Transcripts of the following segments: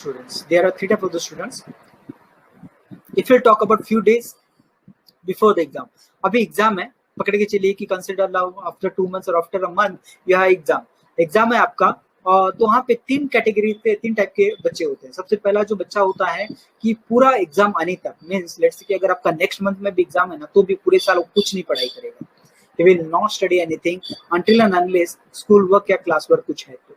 students. There are three types of the students. If we'll talk about few days before the exam, अभी exam है, पकड़ के चलिए कि कंसिडर आफ्टर 2 months और आफ्टर अ मंथ यह एग्जाम है आपका। तो वहाँ पे तीन कैटेगरी पे तीन टाइप के बच्चे होते हैं। सबसे पहला जो बच्चा होता है कि पूरा एग्जाम आने तक मीन्स लेट्स से कि अगर आपका नेक्स्ट मंथ में भी एग्जाम है ना, तो भी पूरे साल वो कुछ नहीं पढ़ाई करेगा। He will not study anything until and unless school work या क्लास वर्क कुछ है तो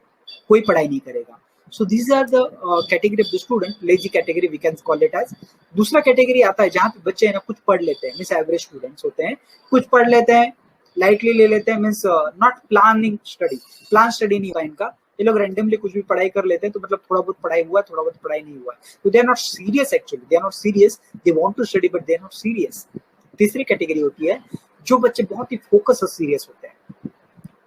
कोई पढ़ाई नहीं करेगा। So these are the category of the student, lazy category we can call it as। दूसरा कैटेगरी आता है जहाँ पे बच्चे है ना कुछ पढ़ लेते हैं, मीन्स एवरेज स्टूडेंट्स होते हैं, कुछ पढ़ लेते हैं, लाइटली ले लेते हैं, means not planning study, plan study नहीं हुआ इनका। ये लोग रैंडमली कुछ भी पढ़ाई कर लेते हैं, तो मतलब थोड़ा बहुत पढ़ाई हुआ, थोड़ा बहुत पढ़ाई नहीं हुआ, तो they are not serious actually, they are not serious, they want to study but they are not serious. तीसरी कैटेगरी होती है जो बच्चे बहुत ही फोकस और सीरियस होते हैं,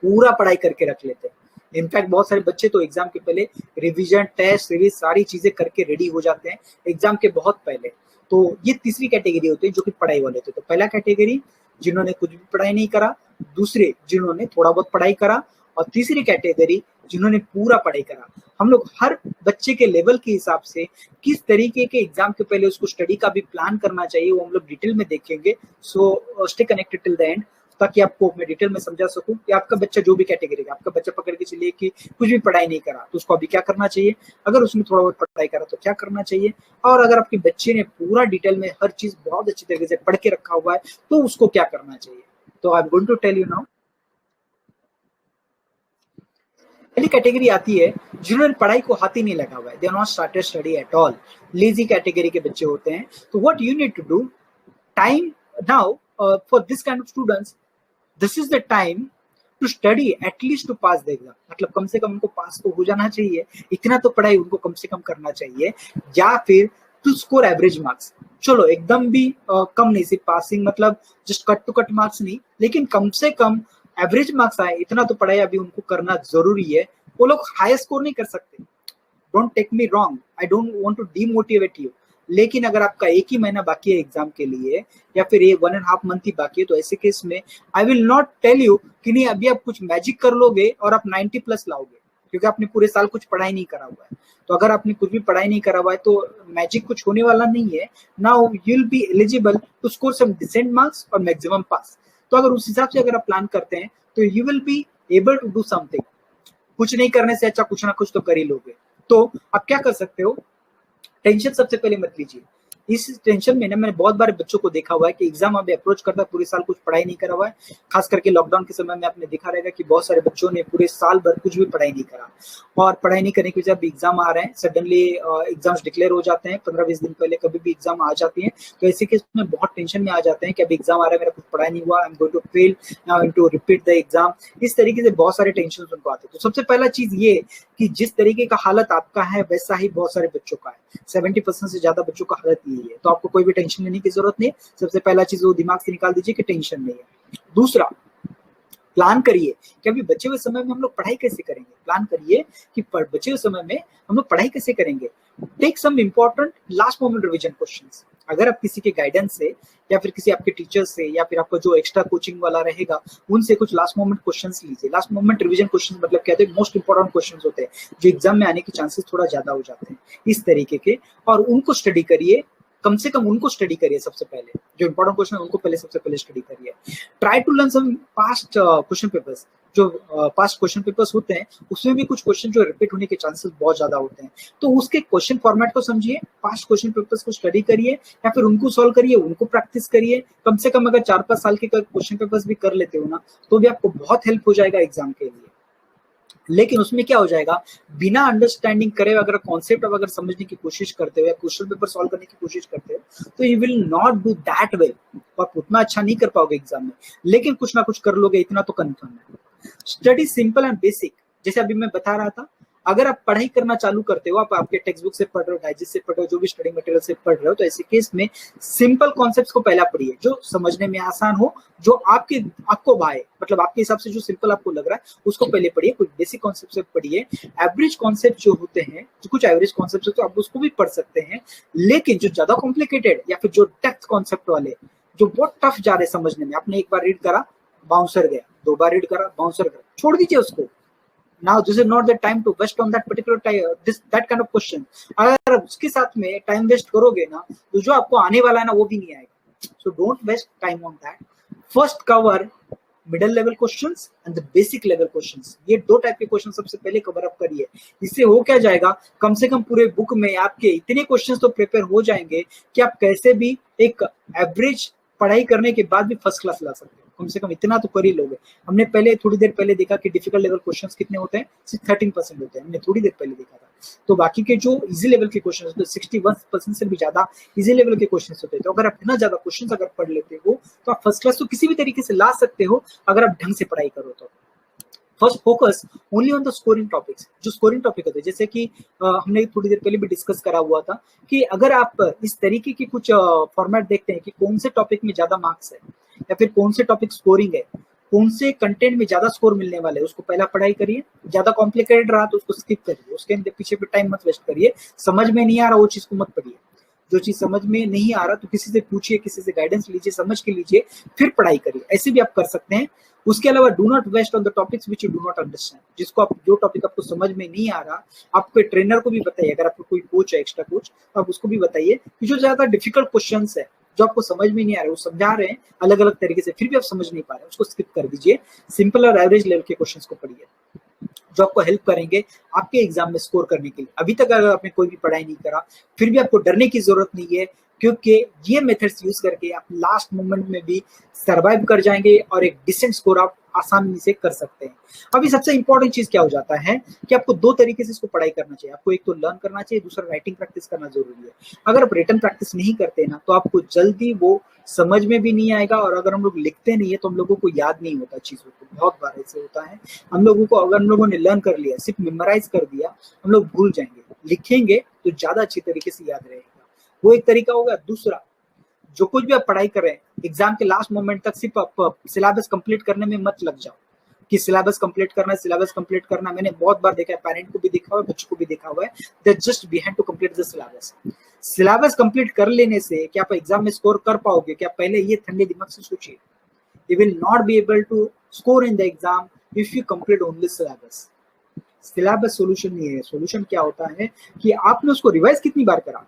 पूरा पढ़ाई करके रख लेते हैं। इनफैक्ट बहुत सारे बच्चे तो एग्जाम के पहले रिवीजन, टेस्ट सीरीज सारी चीजें करके रेडी हो जाते हैं एग्जाम के बहुत पहले। तो ये तीसरी कैटेगरी होती है जो कि पढ़ाई वाले होते हैं। तो पहला कैटेगरी जिन्होंने कुछ भी पढ़ाई नहीं करा, दूसरे जिन्होंने थोड़ा बहुत पढ़ाई करा, और तीसरी कैटेगरी जिन्होंने पूरा पढ़ाई करा। हम लोग हर बच्चे के लेवल के हिसाब से किस तरीके के एग्जाम के पहले उसको स्टडी का भी प्लान करना चाहिए वो हम लोग डिटेल में देखेंगे। So stay connected till the end, ताकि आपको मैं डिटेल में समझा सकूं कि आपका बच्चा जो भी कैटेगरी का, आपका बच्चा पकड़ के चलिए कि कुछ भी पढ़ाई नहीं करा तो उसको अभी क्या करना चाहिए, अगर उसने थोड़ा बहुत पढ़ाई करा तो क्या करना चाहिए, और अगर आपके बच्चे ने पूरा डिटेल में हर चीज बहुत अच्छी तरीके से पढ़ के रखा हुआ है तो उसको क्या करना चाहिए। तो I am going to tell you now. पहली कैटेगरी आती है जिन्होंने पढ़ाई को हाथ ही नहीं लगा हुआ है, they are not started study at all, lazy category के बच्चे होते हैं। तो what you need to do time now for this kind of students, this is the time to study at least to pass the exam. मतलब कम से कम उनको पास तो हो जाना चाहिए, इतना तो पढ़ाई उनको कम से कम करना चाहिए, या फिर टू स्कोर एवरेज मार्क्स। चलो एकदम भी कम नहीं, सिर्फ पासिंग मतलब just cut to cut marks नहीं, लेकिन कम से कम एवरेज मार्क्स आए, इतना तो पढ़ाई अभी उनको करना जरूरी है। वो लोग हाई स्कोर नहीं कर सकते, don't take me wrong, I don't want to demotivate you, लेकिन अगर आपका एक ही महीना बाकी है एग्जाम के लिए, या फिर 1.5 मंथ ही बाकी है, तो ऐसे केस में I will not tell you कि नहीं अभी आप कुछ मैजिक कर लोगे और आप 90 प्लस लाओगे, क्योंकि आपने पूरे साल कुछ पढ़ाई नहीं करा हुआ है। तो अगर आपने कुछ भी पढ़ाई नहीं करा हुआ है तो मैजिक कुछ होने वाला नहीं है। Now you will be eligible to score some decent marks और मैक्सिमम पास। तो अगर उस हिसाब से अगर आप प्लान करते हैं तो you will be able to do something. कुछ नहीं करने से अच्छा कुछ ना कुछ तो कर ही लोगे। तो आप क्या कर सकते हो, टेंशन सबसे पहले मत लीजिए। इस टेंशन में ना मैंने बहुत बार बच्चों को देखा हुआ है कि एग्जाम अभी अप्रोच करता है, पूरे साल कुछ पढ़ाई नहीं करा हुआ है। खास करके लॉकडाउन के समय में आपने देखा रहेगा कि बहुत सारे बच्चों ने पूरे साल भर कुछ भी पढ़ाई नहीं करा, और पढ़ाई नहीं करने की वजह अभी एग्जाम आ रहे हैं, सडनली एग्जाम्स डिक्लेयर हो जाते हैं 15-20 दिन पहले, कभी भी एग्जाम आ जाती है। तो ऐसे केस में बहुत टेंशन में आ जाते हैं कि अभी एग्जाम आ रहा है, मेरा कुछ पढ़ाई नहीं हुआ, I am going to fail, I am to repeat the exam. इस तरीके से बहुत सारे टेंशन उनको आते हैं। तो सबसे पहला चीज ये कि जिस तरीके का हालत आपका है वैसा ही बहुत सारे बच्चों का है, 70% से ज्यादा बच्चों का हालत यही है। तो आपको कोई भी टेंशन लेने की जरूरत नहीं। सबसे पहला चीज वो दिमाग से निकाल दीजिए कि टेंशन नहीं है। दूसरा, प्लान करिए कि अभी बचे हुए समय में हम लोग पढ़ाई कैसे करेंगे। प्लान करिए कि बचे हुए समय में हम लोग पढ़ाई कैसे करेंगे। Take some important last moment revision questions. अगर आप किसी के गाइडेंस से या फिर किसी आपके टीचर से या फिर आपका जो एक्स्ट्रा कोचिंग वाला रहेगा उनसे कुछ लास्ट मोमेंट क्वेश्चंस लीजिए। लास्ट मोमेंट रिवीजन क्वेश्चंस मतलब क्या होते हैं, मोस्ट इंपॉर्टेंट क्वेश्चंस होते हैं जो एग्जाम में आने के चांसेस थोड़ा ज्यादा हो जाते हैं, इस तरीके के, और उनको स्टडी करिए। कम से कम उनको स्टडी करिए, सबसे पहले जो इंपॉर्टेंट क्वेश्चन है उनको पहले सबसे पहले स्टडी करिए। Try to learn some past question papers. जो पास्ट क्वेश्चन पेपर्स होते हैं उसमें भी कुछ क्वेश्चन जो रिपीट होने के चांसेस बहुत ज्यादा होते हैं, तो उसके क्वेश्चन फॉर्मेट को समझिए, पास्ट क्वेश्चन पेपर्स को स्टडी करिए या फिर उनको सॉल्व करिए, उनको प्रैक्टिस करिए। कम से कम अगर 4-5 साल के क्वेश्चन पेपर्स भी कर लेते हो ना, तो भी आपको बहुत हेल्प हो जाएगा एग्जाम के लिए। लेकिन उसमें क्या हो जाएगा, बिना अंडरस्टैंडिंग करे अगर कॉन्सेप्ट अगर समझने की कोशिश करते हो या क्वेश्चन पेपर सॉल्व करने की कोशिश करते हो तो you will not do that well, आप उतना अच्छा नहीं कर पाओगे एग्जाम में। लेकिन कुछ ना कुछ कर लोगे, इतना तो कंफर्म है। स्टडी सिंपल एंड बेसिक, जैसे अभी मैं बता रहा था, अगर आप पढ़ाई करना चालू करते हो, आप आपके टेक्स्ट बुक से पढ़ रहे हो, डाइजेस्ट से पढ़ रहे हो, जो भी स्टडी मटेरियल से पढ़ रहे हो, तो ऐसे केस में सिंपल कॉन्सेप्ट्स को पहला पढ़िए, जो समझने में आसान हो, जो आपको भाए, मतलब आपके हिसाब से जो सिंपल आपको लग रहा है उसको पहले पढ़िए। कुछ बेसिक कॉन्सेप्ट से पढ़िए। एवरेज कॉन्सेप्ट जो होते हैं, जो कुछ एवरेज कॉन्सेप्ट होते हैं आप उसको भी पढ़ सकते हैं, लेकिन जो ज्यादा कॉम्प्लिकेटेड या फिर जो डेप्थ कॉन्सेप्ट वाले, जो बहुत टफ जा रहे समझने में, आपने एक बार रीड करा बाउंसर गया, 2 बार रीड करा बाउंसर गया, छोड़ दीजिए उसको। Now this is not the time to waste on that particular that kind of question. अगर उसके साथ में टाइम वेस्ट करोगे ना तो जो आपको आने वाला है ना वो भी नहीं आएगा। So don't waste time on that. First cover middle level questions and the basic level questions. ये दो टाइप के क्वेश्चन सबसे पहले कवर अप करिए। इससे हो क्या जाएगा, कम से कम पूरे बुक में आपके इतने क्वेश्चंस तो प्रिपेयर हो जाएंगे कि आप कैसे भी एक एवरेज पढ़ाई करने के बाद भी फर्स्ट क्लास ला सकते हो। कम से कम इतना तो कर ही लोगे। हमने पहले थोड़ी देर पहले देखा कि डिफिकल्ट लेवल क्वेश्चंस कितने होते हैं, सिर्फ 13% होते हैं। हमने थोड़ी देर पहले देखा था। तो बाकी के जो इजी लेवल के क्वेश्चंस होते हैं 61% से भी ज्यादा इजी लेवल के क्वेश्चंस होते हैं। तो अगर आप इतना ज्यादा क्वेश्चंस अगर पढ़ लेते हो तो आप फर्स्ट क्लास तो किसी भी तरीके से ला सकते हो अगर आप ढंग से पढ़ाई करो तो। First focus only on the scoring topics. जो स्कोरिंग टॉपिक होते हैं, जैसे कि हमने थोड़ी देर पहले भी डिस्कस करा हुआ था कि अगर आप इस तरीके की कुछ फॉर्मेट देखते हैं कि कौन से टॉपिक में ज्यादा मार्क्स है या फिर कौन से टॉपिक स्कोरिंग है, कौन से कंटेंट में ज्यादा स्कोर मिलने वाले है, उसको पहला पढ़ाई करिए। ज्यादा कॉम्प्लिकेटेड रहा तो उसको स्किप करिए, उसके अंदर पीछे पे टाइम मत वेस्ट करिए। समझ में नहीं आ रहा वो चीज को मत पढ़िए। जो चीज समझ में नहीं आ रहा तो किसी से पूछिए, किसी से गाइडेंस लीजिए, समझ के लीजिए, फिर पढ़ाई करिए। ऐसे भी आप कर सकते हैं। उसके अलावा do not waste on the topics which you do not understand. जिसको आप, जो टॉपिक आपको समझ में नहीं आ रहा, आपके ट्रेनर को भी बताइए। अगर आपको कोई कोच है, एक्स्ट्रा कोच, आप उसको भी बताइए कि जो ज्यादा डिफिकल्ट क्वेश्चन है, जो आपको समझ में नहीं आ रहा है, वो समझा रहे हैं अलग अलग तरीके से, फिर भी आप समझ नहीं पा रहे, उसको स्किप कर दीजिए। सिंपल और एवरेज लेवल के क्वेश्चंस को पढ़िए जो आपको हेल्प करेंगे आपके एग्जाम में स्कोर करने के लिए। अभी तक अगर आपने कोई भी पढ़ाई नहीं करा, फिर भी आपको डरने की जरूरत नहीं है, क्योंकि ये मेथड्स यूज करके आप लास्ट मोमेंट में भी सरवाइव कर जाएंगे और एक डिसेंट स्कोर आप आसानी से कर सकते हैं। अभी सबसे इंपॉर्टेंट चीज क्या हो जाता है कि आपको दो तरीके से इसको पढ़ाई करना चाहिए। आपको एक तो लर्न करना चाहिए, दूसरा राइटिंग प्रैक्टिस करना जरूरी है। अगर आप रिटन प्रैक्टिस नहीं करते ना तो आपको जल्दी वो समझ में भी नहीं आएगा, और अगर हम लोग लिखते नहीं है तो हम लोगों को याद नहीं होता चीजों को। बहुत बार ऐसे होता है हम लोगों को, अगर हम लोगों ने लर्न कर लिया, सिर्फ मेमोराइज कर दिया, हम लोग भूल जाएंगे। लिखेंगे तो ज्यादा अच्छी तरीके से याद रहेगा। वो एक तरीका होगा। दूसरा, जो कुछ भी आप पढ़ाई कर रहे हैं, एग्जाम के लास्ट मोमेंट तक सिर्फ आप सिलेबस कंप्लीट करने में मत लग जाओ कि सिलेबस कंप्लीट करना है, सिलेबस कंप्लीट करना। मैंने बहुत बार देखा है, पेरेंट को भी देखा हुआ है, बच्चों को भी देखा हुआ है, they just behind to complete the syllabus. Syllabus complete कर लेने से क्या आप एग्जाम में स्कोर कर पाओगे? क्या पहले ये ठंडे दिमाग से सोचिए। You will not be able to score in the exam if you complete only syllabus. Syllabus solution नहीं है। सोल्यूशन क्या होता है कि आपने उसको रिवाइज कितनी बार करा,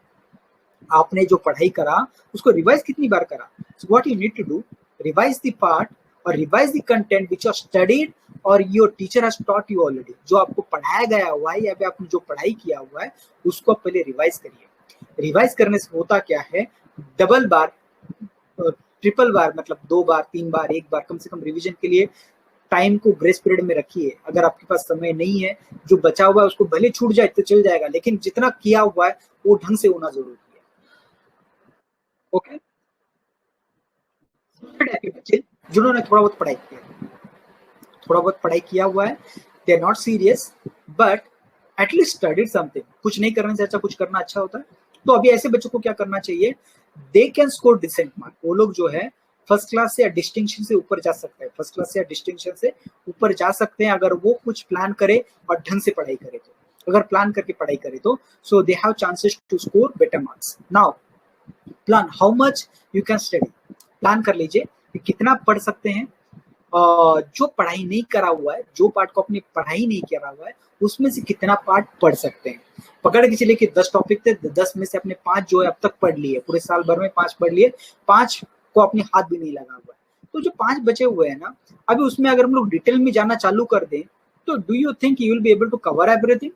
आपने जो पढ़ाई करा उसको रिवाइज कितनी बार करा। So what you need to do, revise the part और revise the content which are studied और your teacher has taught you already. जो आपको पढ़ाया गया हुआ है या फिर आपने जो पढ़ाई किया हुआ है उसको आप पहले रिवाइज करिए। रिवाइज करने से होता क्या है, डबल बार, ट्रिपल बार, मतलब 2 बार, 3 बार, 1 बार कम से कम रिवीजन के लिए टाइम को ग्रेस पीरियड में रखिए। अगर आपके पास समय नहीं है, जो बचा हुआ है उसको भले छूट जाए तो चल जाएगा, लेकिन जितना किया हुआ है वो ढंग से होना जरूरी है। ओके, बच्चे जिन्होंने थोड़ा बहुत पढ़ाई किया, थोड़ा बहुत पढ़ाई किया हुआ है, they are not serious but at least studied something. कुछ नहीं करने से अच्छा कुछ करना अच्छा होता है। तो अभी ऐसे बच्चों को क्या करना चाहिए, they can score decent mark. वो लोग जो है फर्स्ट क्लास से या डिस्टिंक्शन से ऊपर जा सकते हैं, फर्स्ट क्लास से या डिस्टिंक्शन से ऊपर जा सकते हैं अगर वो कुछ प्लान करे और ढंग से पढ़ाई करे तो। अगर प्लान करके पढ़ाई करे तो so they have chances to score better marks. Now plan how much you can study. Plan कर लीजिए कि कितना पढ़ सकते हैं। जो पढ़ाई नहीं करा हुआ है, जो पार्ट को अपनी पढ़ाई नहीं करा हुआ है, उसमें से कितना पार्ट पढ़ सकते हैं। पकड़ के चलिए कि 10 टॉपिक थे, 10 में से अपने 5 जो है अब तक पढ़ लिए, पूरे साल भर में 5 पढ़ लिए, 5 को अपने हाथ भी नहीं लगा हुआ है। तो जो 5 बचे हुए हैं ना, अभी उसमें अगर हम लोग डिटेल में जाना चालू कर दें तो do you think you will be able to cover everything?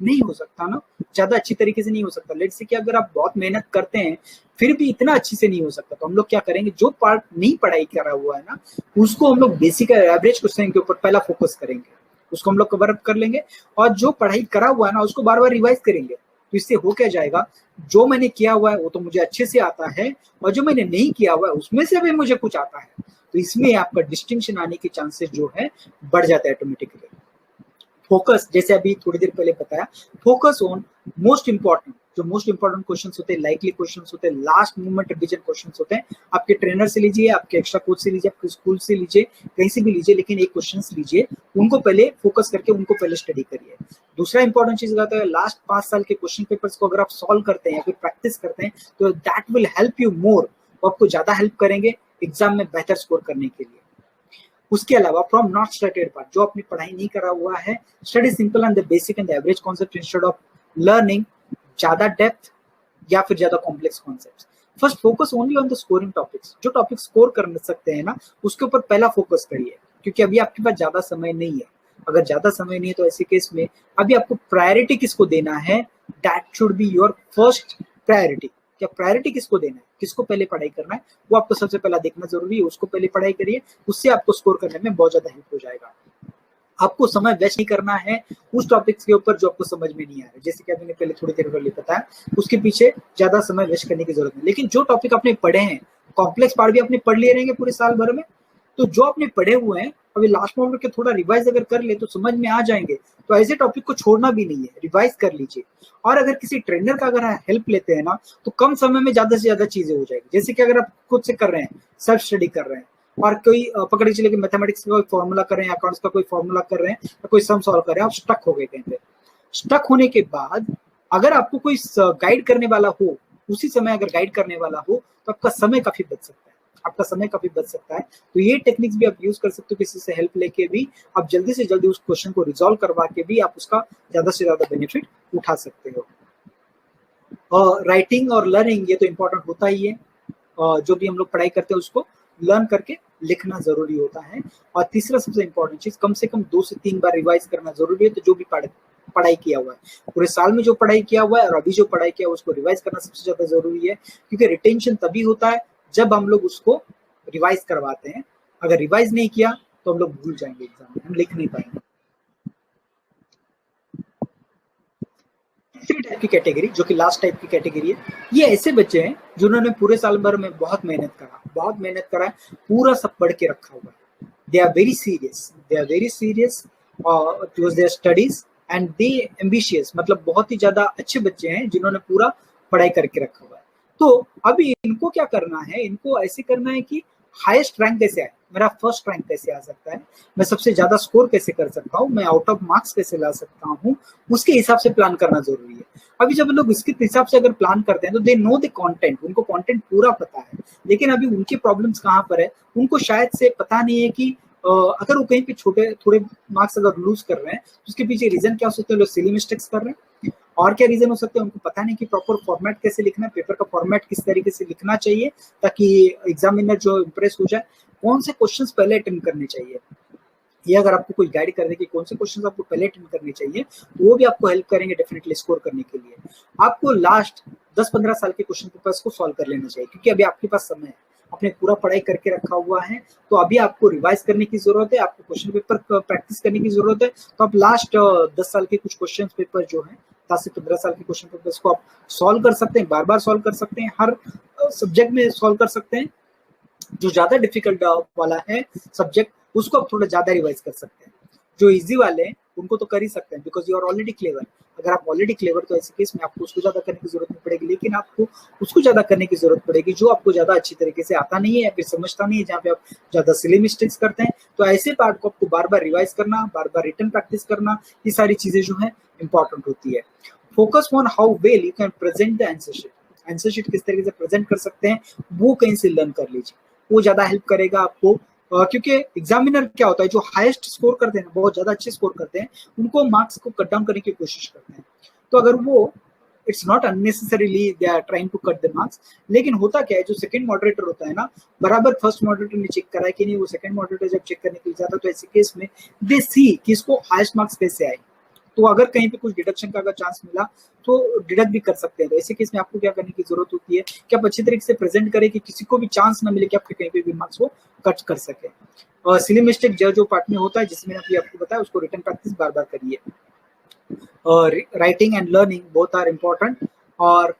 नहीं हो सकता ना, ज्यादा अच्छी तरीके से नहीं हो सकता। लेट्स से कि अगर आप बहुत मेहनत करते हैं फिर भी इतना अच्छी से नहीं हो सकता, तो हम लोग क्या करेंगे, जो पार्ट नहीं पढ़ाई करा हुआ है ना उसको हम लोग बेसिक एवरेज क्वेश्चन के ऊपर पहला फोकस करेंगे, उसको हम लोग कवर अप कर लेंगे। और जो पढ़ाई करा हुआ है ना उसको बार बार रिवाइज करेंगे। तो इससे हो क्या जाएगा, जो मैंने किया हुआ है वो तो मुझे अच्छे से आता है, और जो मैंने नहीं किया हुआ है उसमें से भी मुझे कुछ आता है। तो इसमें आपका डिस्टिंक्शन आने के चांसेस जो है बढ़ जाता है ऑटोमेटिकली। फोकस, जैसे अभी थोड़ी देर पहले बताया, फोकस ऑन मोस्ट इंपॉर्टेंट, जो मोस्ट इंपॉर्टेंट क्वेश्चंस होते हैं, लाइकली क्वेश्चंस होते हैं, लास्ट मोमेंट रिवीजन क्वेश्चंस होते हैं। आपके ट्रेनर से लीजिए, आपके एक्स्ट्रा कोच से लीजिए, आपके स्कूल से लीजिए, कहीं से भी लीजिए, लेकिन एक क्वेश्चंस लीजिए, उनको पहले फोकस करके उनको पहले स्टडी करिए। दूसरा इंपॉर्टेंट चीज आता है, लास्ट 5 साल के क्वेश्चन पेपर्स को अगर आप सॉल्व करते हैं या फिर प्रैक्टिस करते हैं तो that will help you more, आपको ज्यादा हेल्प करेंगे एग्जाम में बेहतर स्कोर करने के लिए। उसके अलावा फ्रॉम नॉट स्टार्टेड पार्ट, जो अपनी पढ़ाई नहीं करा हुआ है, study simple and the basic and the average concept instead of learning ज्यादा डेप्थ या फिर ज्यादा complex concepts. First focus only on the scoring topics, जो टॉपिक स्कोर कर सकते हैं ना उसके ऊपर पहला फोकस करिए, क्योंकि अभी आपके पास ज्यादा समय नहीं है। अगर ज्यादा समय नहीं है तो ऐसे केस में अभी आपको प्रायोरिटी किसको देना है, that should be your first priority. क्या प्रायोरिटी किसको देना है, किसको पहले पढ़ाई करना है, वो आपको सबसे पहला देखना जरूरी है। उसको पहले पढ़ाई करिए, उससे आपको स्कोर करने में बहुत ज्यादा हेल्प हो जाएगा। आपको समय वेस्ट नहीं करना है उस टॉपिक्स के ऊपर जो आपको समझ में नहीं आ रहा है, जैसे कि मैंने पहले थोड़ी देर पहले बताया, उसके पीछे ज्यादा समय वेस्ट करने की जरूरत नहीं। लेकिन जो टॉपिक आपने पढ़े हैं, कॉम्प्लेक्स पार्ट भी आपने पढ़ लिए रहेंगे पूरे साल भर में, तो जो आपने पढ़े हुए हैं अभी लास्ट मोमेंट के थोड़ा रिवाइज अगर कर ले तो समझ में आ जाएंगे। तो ऐसे टॉपिक को छोड़ना भी नहीं है, रिवाइज कर लीजिए। और अगर किसी ट्रेनर का अगर हेल्प लेते हैं ना तो कम समय में ज्यादा से ज्यादा चीजें हो जाएगी। जैसे कि अगर आप खुद से कर रहे हैं, सेल्फ स्टडी कर रहे हैं, और कोई पकड़ के चले कि मैथमेटिक्स का कोई फॉर्मूला कर रहे हैं, अकाउंट्स का कोई फॉर्मूला कर रहे हैं, या कोई सम सॉल्व कर रहे हैं, आप स्टक हो गए कहीं पे। स्टक होने के बाद अगर आपको कोई गाइड करने वाला हो, उसी समय अगर गाइड करने वाला हो तो आपका समय काफी बच सकता है, आपका समय काफी बच सकता है। तो ये टेक्निक्स भी आप यूज कर सकते हो, किसी से हेल्प लेके भी आप जल्दी से जल्दी उस क्वेश्चन को रिजॉल्व करवा के भी आप उसका ज्यादा से ज्यादा बेनिफिट उठा सकते हो। राइटिंग और लर्निंग ये तो इम्पोर्टेंट होता ही है, जो भी हम लोग पढ़ाई करते हैं उसको लर्न करके लिखना जरूरी होता है। और तीसरा सबसे इम्पोर्टेंट चीज, कम से कम 2 से 3 बार रिवाइज करना जरूरी है। तो जो भी पढ़ाई किया हुआ है पूरे साल में, जो पढ़ाई किया हुआ है और अभी जो पढ़ाई किया हुआ है, उसको रिवाइज करना सबसे ज्यादा जरूरी है, क्योंकि रिटेंशन तभी होता है जब हम लोग उसको रिवाइज करवाते हैं। अगर रिवाइज नहीं किया तो हम लोग भूल जाएंगे, एग्जाम में हम लिख नहीं पाएंगे। तीसरी टाइप की कैटेगरी, जो कि लास्ट टाइप की कैटेगरी है, ये ऐसे बच्चे हैं जिन्होंने पूरे साल भर में बहुत मेहनत करा है, पूरा सब पढ़ के रखा हुआ है। They are very serious towards their studies and they ambitious, मतलब बहुत ही ज्यादा अच्छे बच्चे हैं जिन्होंने पूरा पढ़ाई करके रखा हुआ है। तो अभी इनको क्या करना है, इनको ऐसे करना है कि हाईएस्ट रैंक कैसे आए, मेरा फर्स्ट रैंक कैसे आ सकता है, मैं सबसे ज्यादा स्कोर कैसे कर सकता हूँ, मैं आउट ऑफ मार्क्स कैसे ला सकता हूँ, उसके हिसाब से प्लान करना जरूरी है। अभी जब लोग इसके हिसाब से अगर प्लान करते हैं तो दे नो द कंटेंट, उनको कंटेंट पूरा पता है। लेकिन अभी उनके प्रॉब्लम्स कहाँ पर है, उनको शायद से पता नहीं है कि अगर वो कहीं पे छोटे थोड़े मार्क्स अगर लूज कर रहे हैं तो उसके पीछे रीजन क्या हो सकते हैं, लोग सिली मिस्टेक्स कर रहे हैं। और क्या रीजन हो सकते हैं, उनको पता नहीं कि प्रॉपर फॉर्मेट कैसे लिखना है, पेपर का फॉर्मेट किस तरीके से लिखना चाहिए ताकि एग्जामिनर जो इम्प्रेस हो जाए, कौन से क्वेश्चंस पहले अटेम्प्ट करने चाहिए। ये अगर आपको कोई गाइड कर दे कि कौन से क्वेश्चंस आपको पहले अटेम्प्ट करने चाहिए, तो वो भी आपको हेल्प करेंगे डेफिनेटली स्कोर करने के लिए। आपको लास्ट 10-15 साल के क्वेश्चन पेपर्स को सॉल्व कर लेना चाहिए, क्योंकि अभी आपके पास समय है, आपने पूरा पढ़ाई करके रखा हुआ है। तो अभी आपको रिवाइज करने की जरूरत है, आपको क्वेश्चन पेपर प्रैक्टिस करने की जरूरत है। तो आप लास्ट 10 साल के कुछ क्वेश्चन पेपर जो है, 10 से 15 साल के क्वेश्चन पेपर्स को आप सॉल्व कर सकते हैं, बार बार सॉल्व कर सकते हैं, हर सब्जेक्ट में सॉल्व कर सकते हैं। जो ज्यादा डिफिकल्ट वाला है सब्जेक्ट, उसको आप थोड़ा ज्यादा रिवाइज कर सकते हैं। जो इजी वाले हैं उनको तो कर ही सकते हैं, because you are already clever. अगर आप ऑलरेडी क्लेवर तो ऐसे केस में आपको उसको ज्यादा करने की जरूरत नहीं पड़ेगी, लेकिन आपको उसको ज्यादा करने की जरूरत पड़ेगी जो आपको ज्यादा अच्छी तरीके से आता नहीं है या फिर समझता नहीं है, जहाँ पे आप ज्यादा सिली मिस्टेक्स करते हैं। तो ऐसे पार्ट को आपको बार बार रिवाइज करना, बार बार रिटन प्रैक्टिस करना, ये सारी चीजें जो है इंपॉर्टेंट होती है। Focus on how well you can present the answer sheet, answer sheet किस तरीके से प्रेजेंट कर सकते हैं वो कहीं से लर्न कर लीजिए, वो ज्यादा हेल्प करेगा आपको। क्योंकि एग्जामिनर क्या होता है, जो हाईएस्ट स्कोर करते हैं, बहुत ज्यादा अच्छे स्कोर करते हैं, उनको मार्क्स को कट डाउन करने की कोशिश करते हैं। तो अगर वो it's not unnecessarily they are trying to cut the marks, लेकिन होता क्या है, जो सेकंड मॉडरेटर होता है ना, बराबर फर्स्ट मॉडरेटर ने चेक करा है कि नहीं, वो सेकंड मॉडरेटर जब चेक करने के लिए जाता है तो ऐसे केस में दे सी कि इसको हाईएस्ट मार्क्स कैसे आए। तो अगर कहीं पे कुछ डिडक्शन का अगर चांस मिला तो डिडक्ट भी कर सकते हैं। तो ऐसे केस में आपको क्या करने की जरूरत होती है कि आप अच्छी तरीके से प्रेजेंट करें कि किसी को भी चांस ना मिले कि आपके कहीं पे भी मार्क्स को कट कर सके। और सिली मिस्टेक जो पार्ट में होता है, जिसमें आपको बताया, उसको रिटन प्रैक्टिस बार बार करिए। और writing and learning both are important, और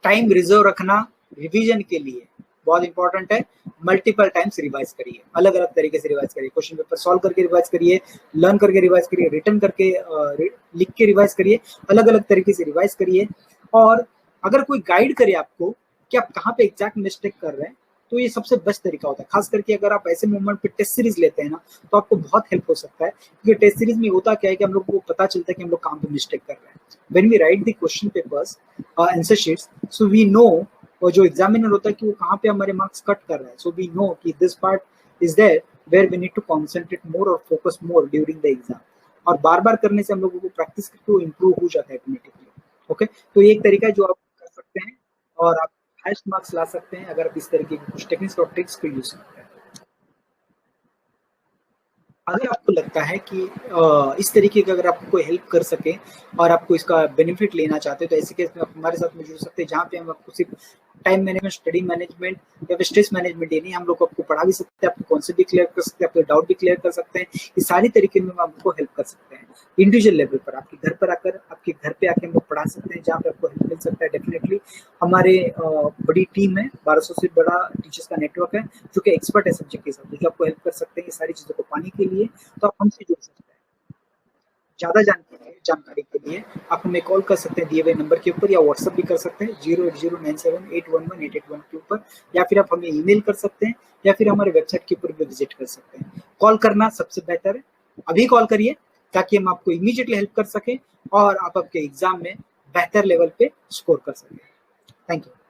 टाइम रिजर्व रखना रिवीजन के लिए बहुत इंपॉर्टेंट है। मल्टीपल टाइम्स रिवाइज करिए, अलग अलग तरीके से रिवाइज करिए, क्वेश्चन पेपर सॉल्व करके रिवाइज करिए, लर्न करके रिवाइज करिए, रिटर्न करके लिख के रिवाइज करिए, अलग अलग तरीके से रिवाइज करिए। और अगर कोई गाइड करे आपको कि आप कहाँ पे एग्जैक्ट मिस्टेक कर रहे हैं, तो ये सबसे बेस्ट तरीका होता है। खास करके अगर आप ऐसे मोमेंट पे टेस्ट सीरीज लेते हैं ना, तो आपको बहुत हेल्प हो सकता है, क्योंकि टेस्ट सीरीज में होता क्या है कि हम लोग को पता चलता है कि हम लोग कहाँ पे मिस्टेक कर रहे हैं। When we write the question papers answer sheets, so we know, और जो एग्जामिनर होता है कि वो कहाँ पे हमारे मार्क्स कट कर रहा है, सो वी नो कि this part is there where we need to concentrate more और focus more during the exam, और बार बार करने से हम लोगों को प्रैक्टिस करके वो इम्प्रूव हो जाता है ऑटोमेटिकली। ओके, तो ये एक तरीका है जो आप कर सकते हैं और आप हाईएस्ट मार्क्स ला सकते हैं अगर आप इस तरीके की कुछ टेक्निक्स और ट्रिक्स को यूज करते हैं। अगर आपको लगता है कि इस तरीके का अगर आपको कोई हेल्प कर सके और आपको इसका बेनिफिट लेना चाहते हो, तो ऐसे केस में आप हमारे साथ में जुड़ सकते हैं, जहाँ पे हम आपको सिर्फ टाइम मैनेजमेंट, स्टडी मैनेजमेंट या फिर स्ट्रेस मैनेजमेंट ही नहीं, हम लोग आपको पढ़ा भी सकते हैं, आपके कॉन्सेप्ट भी क्लियर कर सकते हैं, आपके डाउट भी क्लियर कर सकते हैं। इस सारी तरीके में हम आपको हेल्प कर सकते हैं इंडिविजुअल लेवल पर, आपके घर पर आकर, आपके घर पे आके हम लोग पढ़ा सकते हैं, जहाँ पे आपको हेल्प मिल सकता है। डेफिनेटली हमारे बड़ी टीम है, 1200 से बड़ा टीचर्स का नेटवर्क है जो कि एक्सपर्ट है सब्जेक्ट के साथ, जो आपको हेल्प कर सकते हैं ये सारी चीज़ों को पाने के लिए। तो आप हमसे जुड़ सकते हैं। ज़्यादा जानकारी के लिए आप हमें कॉल कर सकते हैं दिए गए नंबर के ऊपर, या व्हाट्सएप भी कर सकते हैं 08097811881 के ऊपर, या फिर आप हमें ईमेल कर सकते हैं, या फिर हमारे वेबसाइट के ऊपर भी विजिट कर सकते हैं। कॉल करना सबसे बेहतर है, अभी कॉल करिए ताकि हम आपको इमीडिएटली हेल्प कर सकें और आप आपके एग्जाम में बेहतर लेवल पे स्कोर कर सकें। Thank you.